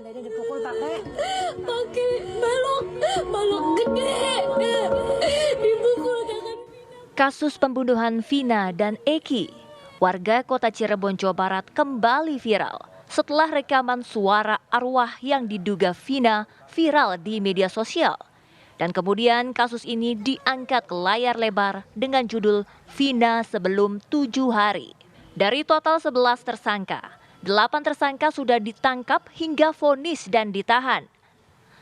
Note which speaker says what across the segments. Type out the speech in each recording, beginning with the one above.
Speaker 1: Ada dipukul pakai
Speaker 2: balok gede. Dipukul tangan.
Speaker 3: Kasus pembunuhan Vina dan Eki, warga kota Cirebon, Jawa Barat kembali viral setelah rekaman suara arwah yang diduga Vina viral di media sosial. Dan kemudian kasus ini diangkat ke layar lebar dengan judul Vina sebelum 7 hari. Dari total 11 tersangka, 8 tersangka sudah ditangkap hingga vonis dan ditahan.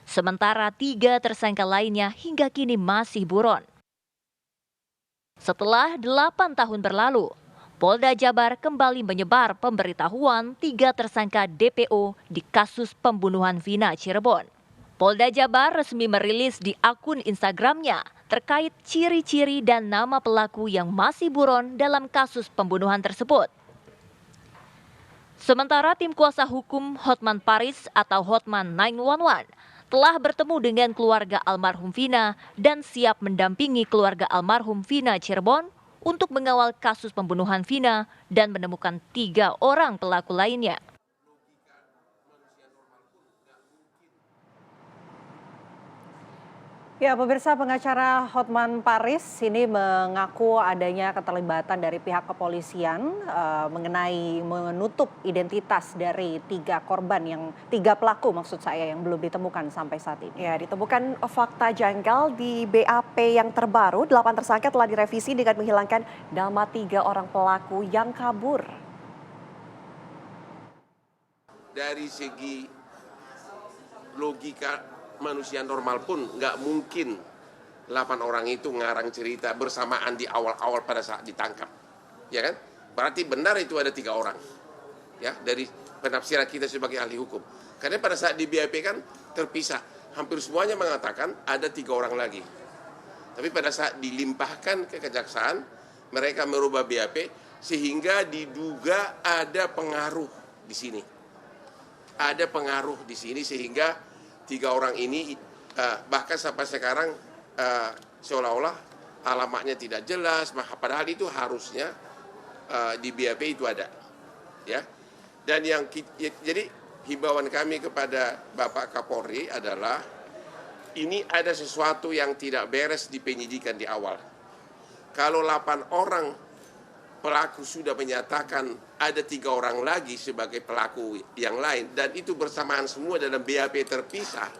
Speaker 3: Sementara 3 tersangka lainnya hingga kini masih buron. Setelah 8 tahun berlalu, Polda Jabar kembali menyebar pemberitahuan 3 tersangka DPO di kasus pembunuhan Vina Cirebon. Polda Jabar resmi merilis di akun Instagramnya terkait ciri-ciri dan nama pelaku yang masih buron dalam kasus pembunuhan tersebut. Sementara tim kuasa hukum Hotman Paris atau Hotman 911 telah bertemu dengan keluarga almarhum Vina dan siap mendampingi keluarga almarhum Vina Cirebon untuk mengawal kasus pembunuhan Vina dan menemukan 3 orang pelaku lainnya.
Speaker 1: Ya, pemirsa, pengacara Hotman Paris ini mengaku adanya keterlibatan dari pihak kepolisian mengenai menutup identitas dari 3 korban yang 3 pelaku maksud saya yang belum ditemukan sampai saat ini.
Speaker 4: Ya, ditemukan fakta janggal di BAP yang terbaru. 8 tersangka telah direvisi dengan menghilangkan nama 3 orang pelaku yang kabur.
Speaker 5: Dari segi logika manusia normal pun nggak mungkin 8 orang itu ngarang cerita bersamaan di awal-awal pada saat ditangkap, ya kan? Berarti benar itu ada 3 orang, ya, dari penafsiran kita sebagai ahli hukum. Karena pada saat di BAP kan terpisah, hampir semuanya mengatakan ada 3 orang lagi. Tapi pada saat dilimpahkan ke kejaksaan, mereka merubah BAP sehingga diduga ada pengaruh di sini. Ada pengaruh di sini sehingga 3 orang ini bahkan sampai sekarang seolah-olah alamatnya tidak jelas, padahal itu harusnya di BAP itu ada, ya. Dan jadi himbauan kami kepada Bapak Kapolri adalah ini ada sesuatu yang tidak beres di penyidikan di awal. Kalau 8 orang pelaku sudah menyatakan ada 3 orang lagi sebagai pelaku yang lain dan itu bersamaan semua dalam BAP terpisah,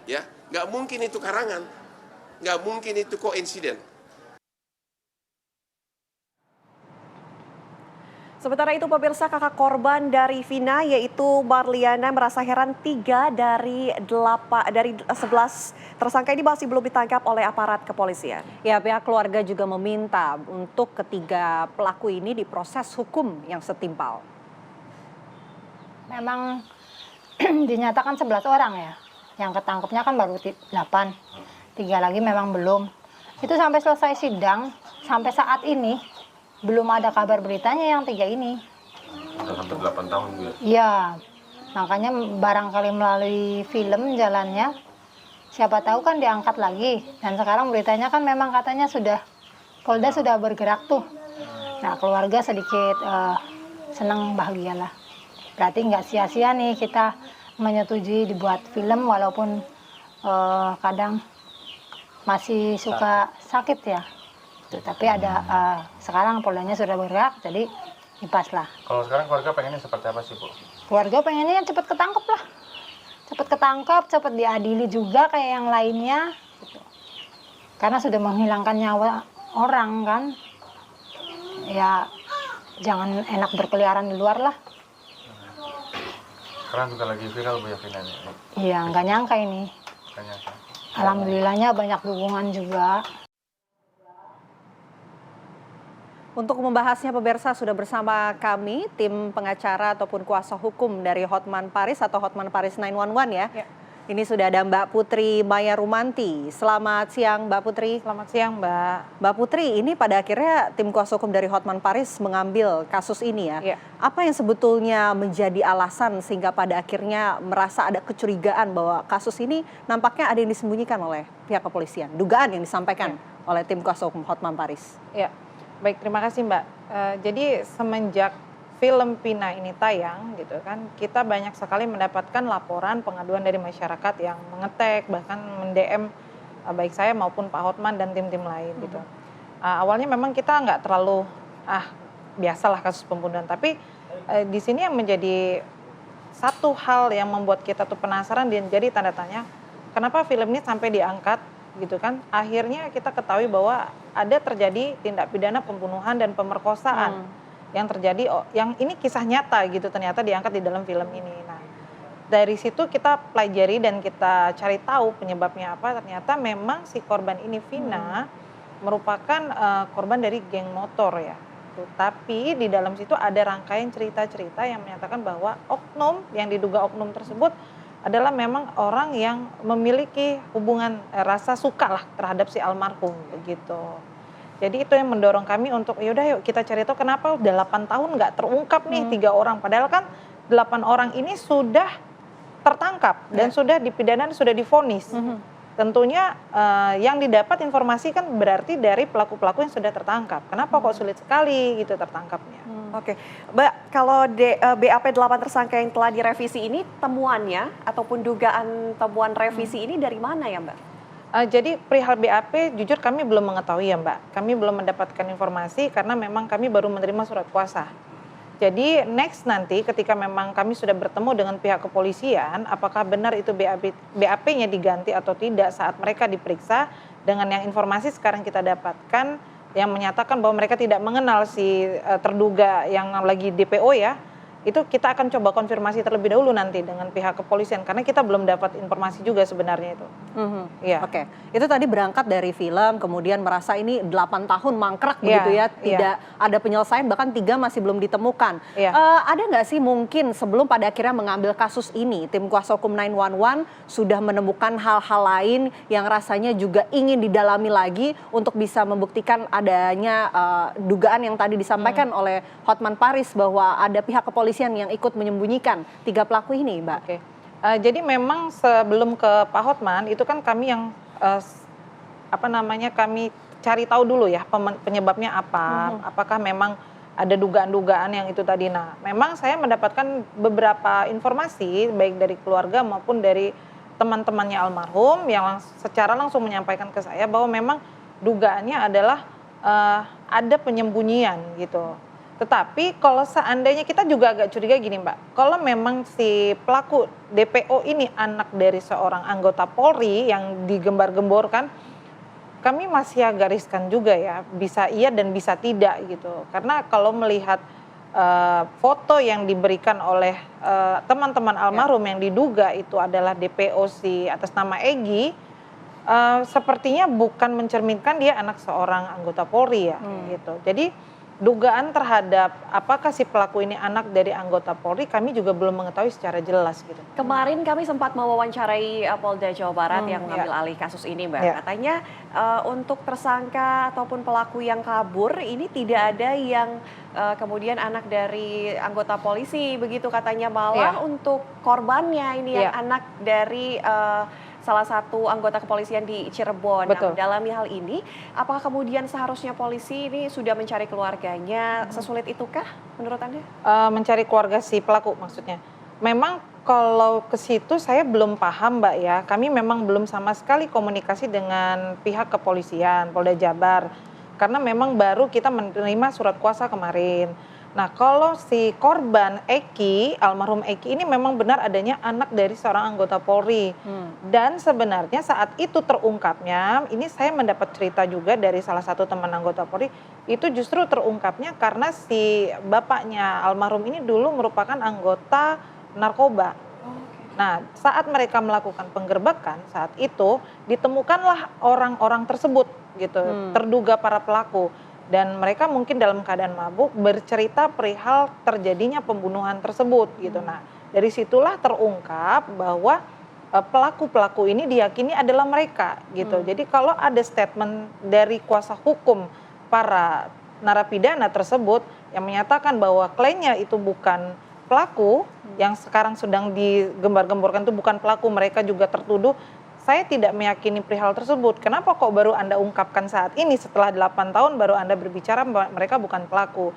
Speaker 5: ya, nggak mungkin itu karangan, nggak mungkin itu koinsiden.
Speaker 4: Sementara itu pemirsa, kakak korban dari Vina yaitu Marliana merasa heran 3 dari 11 tersangka ini masih belum ditangkap oleh aparat kepolisian.
Speaker 1: Ya, pihak keluarga juga meminta untuk ketiga pelaku ini diproses hukum yang setimpal.
Speaker 6: Memang dinyatakan 11 orang ya, yang ketangkepnya kan baru 8, 3 lagi memang belum. Itu sampai selesai sidang, sampai saat ini belum ada kabar beritanya yang 3 ini.
Speaker 7: Udah hampir 8 tahun ya?
Speaker 6: Iya, makanya barangkali melalui film jalannya, siapa tahu kan diangkat lagi. Dan sekarang beritanya kan memang katanya Polda sudah bergerak tuh. Nah, keluarga sedikit senang, bahagialah. Berarti nggak sia-sia nih kita menyetujui dibuat film walaupun kadang masih suka sakit ya. Tapi ada sekarang Poldanya sudah bergerak, jadi pas lah.
Speaker 7: Kalau sekarang keluarga pengennya seperti apa sih, Bu?
Speaker 6: Keluarga pengennya cepat ketangkep lah. Cepat ketangkep, cepat diadili juga kayak yang lainnya. Gitu. Karena sudah menghilangkan nyawa orang kan. Ya jangan enak berkeliaran di luar lah.
Speaker 7: Sekarang juga lagi viral Bu ya Vina ini.
Speaker 6: Iya, nggak nyangka ini.
Speaker 7: Nggak nyangka.
Speaker 6: Alhamdulillahnya banyak dukungan juga.
Speaker 1: Untuk membahasnya pemirsa sudah bersama kami tim pengacara ataupun kuasa hukum dari Hotman Paris atau Hotman Paris 911 ya. Ini sudah ada Mbak Putri Maya Rumanti. Selamat siang Mbak Putri.
Speaker 8: Selamat siang Mbak.
Speaker 1: Mbak Putri, ini pada akhirnya tim kuasa hukum dari Hotman Paris mengambil kasus ini ya. Apa yang sebetulnya menjadi alasan sehingga pada akhirnya merasa ada kecurigaan bahwa kasus ini nampaknya ada yang disembunyikan oleh pihak kepolisian. Dugaan yang disampaikan oleh tim kuasa hukum Hotman Paris.
Speaker 8: Ya, baik, terima kasih Mbak. Jadi semenjak film Vina ini tayang gitu kan, kita banyak sekali mendapatkan laporan pengaduan dari masyarakat yang mengetek bahkan mendm baik saya maupun Pak Hotman dan tim-tim lain gitu. Awalnya memang kita nggak terlalu biasalah kasus pembunuhan, tapi di sini yang menjadi satu hal yang membuat kita tuh penasaran dan jadi tanda tanya, kenapa film ini sampai diangkat gitu kan? Akhirnya kita ketahui bahwa ada terjadi tindak pidana pembunuhan dan pemerkosaan yang terjadi, yang ini kisah nyata gitu ternyata diangkat di dalam film ini. Nah, dari situ kita pelajari dan kita cari tahu penyebabnya apa. Ternyata memang si korban ini Vina merupakan korban dari geng motor ya. Tapi di dalam situ ada rangkaian cerita-cerita yang menyatakan bahwa oknum yang diduga oknum tersebut adalah memang orang yang memiliki hubungan rasa suka lah terhadap si almarhum begitu. Jadi itu yang mendorong kami untuk yaudah yuk kita cari tahu kenapa udah 8 tahun nggak terungkap nih 3 orang. Padahal kan 8 orang ini sudah tertangkap dan sudah dipidana dan sudah divonis. Tentunya yang didapat informasi kan berarti dari pelaku-pelaku yang sudah tertangkap. Kenapa kok sulit sekali gitu tertangkapnya?
Speaker 4: Oke, Mbak, kalau BAP 8 tersangka yang telah direvisi ini temuannya ataupun dugaan temuan revisi ini dari mana ya Mbak?
Speaker 8: Jadi perihal BAP jujur kami belum mengetahui ya Mbak. Kami belum mendapatkan informasi karena memang kami baru menerima surat kuasa. Jadi next nanti ketika memang kami sudah bertemu dengan pihak kepolisian, apakah benar itu BAP-nya diganti atau tidak saat mereka diperiksa dengan yang informasi sekarang kita dapatkan yang menyatakan bahwa mereka tidak mengenal si terduga yang lagi DPO ya, itu kita akan coba konfirmasi terlebih dahulu nanti dengan pihak kepolisian karena kita belum dapat informasi juga sebenarnya itu.
Speaker 1: Iya. Oke, itu tadi berangkat dari film, kemudian merasa ini 8 tahun mangkrak begitu ya, tidak ada penyelesaian, bahkan 3 masih belum ditemukan. Ada nggak sih mungkin sebelum pada akhirnya mengambil kasus ini, tim kuasa hukum 911 sudah menemukan hal-hal lain yang rasanya juga ingin didalami lagi untuk bisa membuktikan adanya dugaan yang tadi disampaikan oleh Hotman Paris bahwa ada pihak kepolisian yang ikut menyembunyikan 3 pelaku ini, Mbak?
Speaker 8: Oke. Jadi memang sebelum ke Pak Hotman itu kan kami yang kami cari tahu dulu ya penyebabnya apa, apakah memang ada dugaan-dugaan yang itu tadi. Nah, memang saya mendapatkan beberapa informasi baik dari keluarga maupun dari teman-temannya almarhum yang secara langsung menyampaikan ke saya bahwa memang dugaannya adalah ada penyembunyian gitu. Tetapi kalau seandainya kita juga agak curiga gini Mbak, kalau memang si pelaku DPO ini anak dari seorang anggota Polri yang digembar-gemborkan, kami masih agak riskan juga ya, bisa iya dan bisa tidak gitu. Karena kalau melihat foto yang diberikan oleh teman-teman almarhum yang diduga itu adalah DPO si atas nama Egy, sepertinya bukan mencerminkan dia anak seorang anggota Polri ya gitu. Jadi dugaan terhadap apakah si pelaku ini anak dari anggota Polri kami juga belum mengetahui secara jelas gitu.
Speaker 4: Kemarin kami sempat mewawancarai Polda Jawa Barat yang mengambil alih kasus ini Mbak. Katanya untuk tersangka ataupun pelaku yang kabur ini tidak ada yang kemudian anak dari anggota polisi begitu katanya, malah untuk korbannya ini yang anak dari salah satu anggota kepolisian di Cirebon. Nah, mendalami hal ini, apakah kemudian seharusnya polisi ini sudah mencari keluarganya? Sesulit itukah menurut Anda?
Speaker 8: Mencari keluarga si pelaku maksudnya. Memang kalau ke situ saya belum paham Mbak ya. Kami memang belum sama sekali komunikasi dengan pihak kepolisian Polda Jabar. Karena memang baru kita menerima surat kuasa kemarin. Nah, kalau si korban Eki, almarhum Eki ini memang benar adanya anak dari seorang anggota Polri. Dan sebenarnya saat itu terungkapnya, ini saya mendapat cerita juga dari salah satu teman anggota Polri, itu justru terungkapnya karena si bapaknya almarhum ini dulu merupakan anggota narkoba. Nah, saat mereka melakukan penggerbekan, saat itu ditemukanlah orang-orang tersebut gitu, terduga para pelaku. Dan mereka mungkin dalam keadaan mabuk bercerita perihal terjadinya pembunuhan tersebut gitu. Nah, dari situlah terungkap bahwa pelaku-pelaku ini diyakini adalah mereka gitu. Jadi kalau ada statement dari kuasa hukum para narapidana tersebut yang menyatakan bahwa kliennya itu bukan pelaku, yang sekarang sedang digembar-gemborkan itu bukan pelaku, mereka juga tertuduh. Saya tidak meyakini perihal tersebut. Kenapa kok baru Anda ungkapkan saat ini setelah 8 tahun baru Anda berbicara mereka bukan pelaku?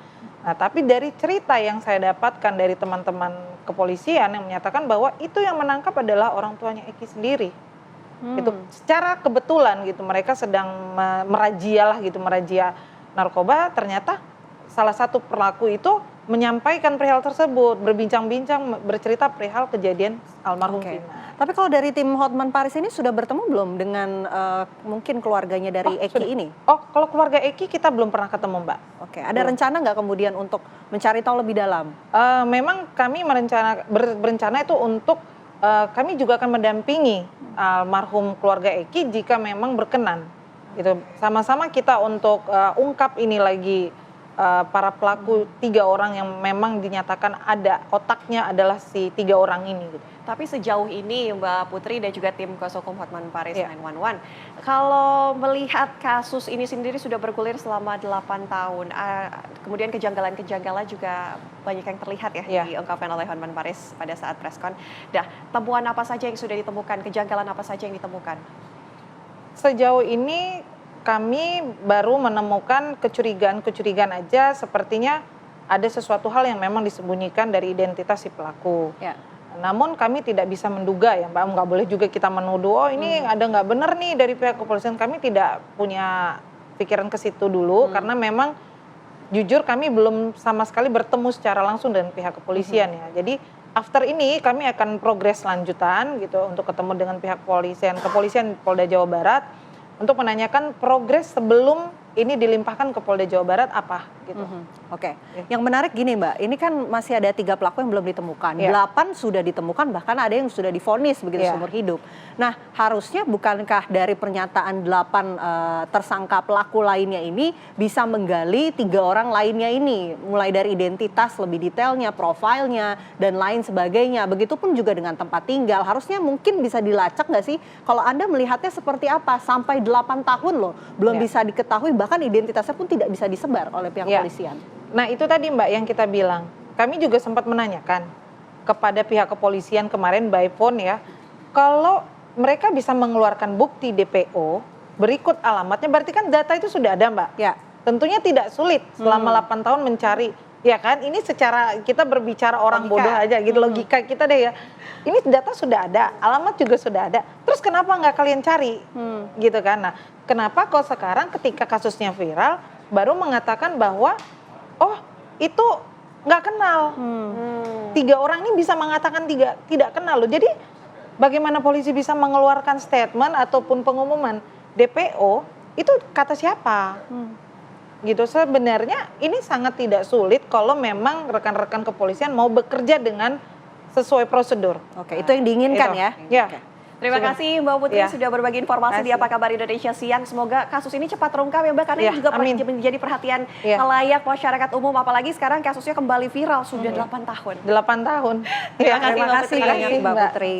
Speaker 8: Nah, tapi dari cerita yang saya dapatkan dari teman-teman kepolisian yang menyatakan bahwa itu yang menangkap adalah orang tuanya Eki sendiri. Gitu. Secara kebetulan gitu mereka sedang merazia lah gitu, merazia narkoba, ternyata salah satu pelaku itu menyampaikan perihal tersebut, berbincang-bincang, bercerita perihal kejadian almarhum Vina.
Speaker 1: Tapi kalau dari tim Hotman Paris ini sudah bertemu belum dengan mungkin keluarganya dari Eki
Speaker 8: sudah.
Speaker 1: ini?
Speaker 8: Oh, kalau keluarga Eki kita belum pernah ketemu, Mbak.
Speaker 1: Oke, ada rencana nggak kemudian untuk mencari tahu lebih dalam?
Speaker 8: Memang kami berencana itu untuk kami juga akan mendampingi almarhum keluarga Eki jika memang berkenan. Gitu. Sama-sama kita untuk ungkap ini lagi para pelaku 3 orang yang memang dinyatakan ada otaknya adalah si 3 orang ini. Gitu.
Speaker 4: Tapi sejauh ini Mbak Putri dan juga tim kuasa hukum Hotman Paris 911, kalau melihat kasus ini sendiri sudah bergulir selama 8 tahun, kemudian kejanggalan-kejanggalan juga banyak yang terlihat ya diungkapkan oleh Hotman Paris pada saat preskon. Temuan apa saja yang sudah ditemukan, kejanggalan apa saja yang ditemukan?
Speaker 8: Sejauh ini kami baru menemukan kecurigaan aja, sepertinya ada sesuatu hal yang memang disembunyikan dari identitas si pelaku. Namun kami tidak bisa menduga ya Mbak, nggak boleh juga kita menuduh, oh ini ada nggak benar nih dari pihak kepolisian. Kami tidak punya pikiran ke situ dulu, karena memang jujur kami belum sama sekali bertemu secara langsung dengan pihak kepolisian ya. Jadi after ini kami akan progres lanjutan gitu untuk ketemu dengan pihak kepolisian Polda Jawa Barat untuk menanyakan progres sebelum ini dilimpahkan ke Polda Jawa Barat apa gitu.
Speaker 1: Oke. Yang menarik gini Mbak, ini kan masih ada 3 pelaku yang belum ditemukan. 8 sudah ditemukan, bahkan ada yang sudah divonis begitu seumur hidup. Nah, harusnya bukankah dari pernyataan 8 tersangka pelaku lainnya ini bisa menggali 3 orang lainnya ini, mulai dari identitas lebih detailnya, profilnya dan lain sebagainya. Begitupun juga dengan tempat tinggal. Harusnya mungkin bisa dilacak nggak sih? Kalau Anda melihatnya seperti apa? Sampai 8 tahun loh belum bisa diketahui, bahkan identitasnya pun tidak bisa disebar oleh pihak kepolisian.
Speaker 8: Nah itu tadi Mbak yang kita bilang, kami juga sempat menanyakan kepada pihak kepolisian kemarin by phone ya, kalau mereka bisa mengeluarkan bukti DPO berikut alamatnya, berarti kan data itu sudah ada Mbak. Tentunya tidak sulit selama 8 tahun mencari, ya kan, ini secara kita berbicara orang bodoh aja gitu, logika kita deh ya. Ini data sudah ada, alamat juga sudah ada, terus kenapa nggak kalian cari? Gitu kan. Nah kenapa kok sekarang ketika kasusnya viral baru mengatakan bahwa oh itu nggak kenal. 3 orang ini bisa mengatakan tidak kenal loh. Jadi bagaimana polisi bisa mengeluarkan statement ataupun pengumuman DPO itu kata siapa? Gitu, sebenarnya ini sangat tidak sulit kalau memang rekan-rekan kepolisian mau bekerja dengan sesuai prosedur.
Speaker 1: Oke, itu yang diinginkan ya.
Speaker 4: Terima kasih Mbak Putri sudah berbagi informasi di Apa Kabar Indonesia Siang. Semoga kasus ini cepat terungkap ya Mbak, karena ini juga menjadi perhatian layak masyarakat umum. Apalagi sekarang kasusnya kembali viral sudah 8 tahun.
Speaker 8: 8 tahun.
Speaker 4: Terima kasih Mbak Putri.
Speaker 8: Mbak Putri.